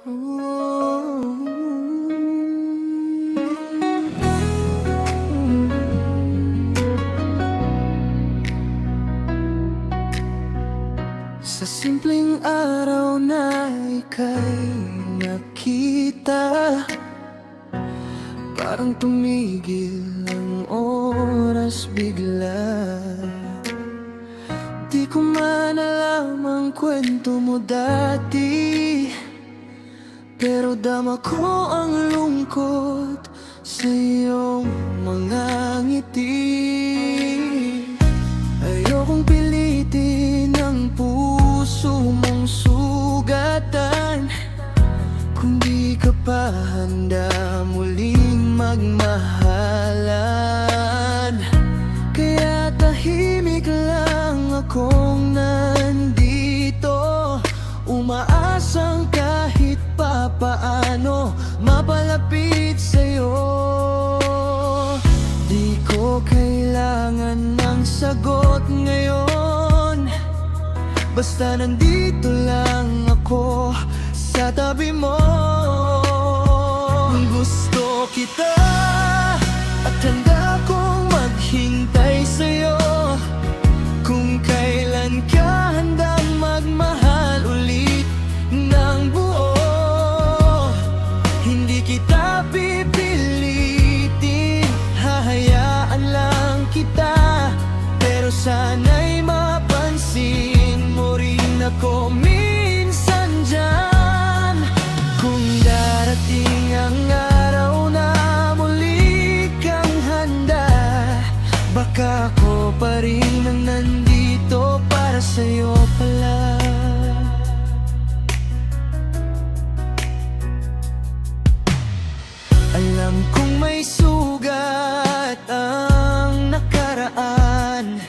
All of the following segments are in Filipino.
Sa simpleng araw na ika'y nakita, parang tumigil ang oras bigla. Di ko man alam ang kwento mo dati, pero dama ko ang lungkot sa iyong mga ngiti. Ayokong pilitin ang puso mong sugatan kung di ka pa handa muling magmahalan. Kaya tahimik lang akong nandito, umaasang kahit papaano mapalapit sa'yo. Di ko kailangan ng sagot ngayon, basta nandito lang ako sa tabi mo. Gusto kita at handa kong maghintay sa'yo kung kailan ka handang magmahal ulit ng buo. Hindi kita pipilitin, hahayaan lang kita, pero sana'y mapansin mo rin ako minsan dyan. Kung darating ang araw na muli kang handa, baka ako pa rin ang nandito para sa'yo pala. Alam kong may sugat ang nakaraan,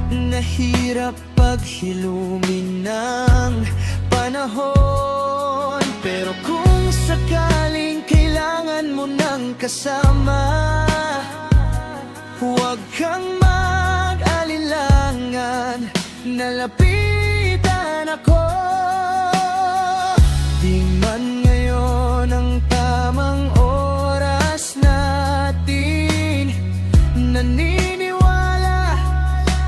nahirap paghilumin ng panahon. Pero kung sakaling kailangan mo ng kasama, huwag kang mag-alilangan, nalapitan ako. Di man ngayon ang tamang oras natin, naniniwala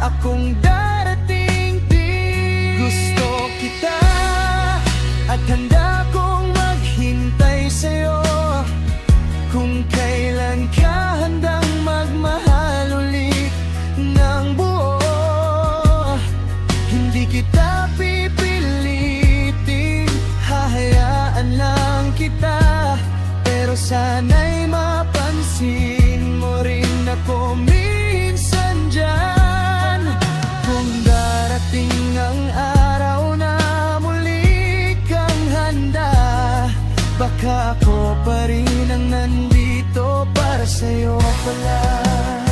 akong darating din. Gusto kita at handa kong maghintay sa'yo kung kailan ka handang magmahal ulit ng buo. Hindi kita pipilitin, hahayaan lang kita, pero sana'y mapansin mo rin ako minsan dyan. Kung darating ang araw na muli kang handa, baka ako pa rin ang nandito para sa'yo pala.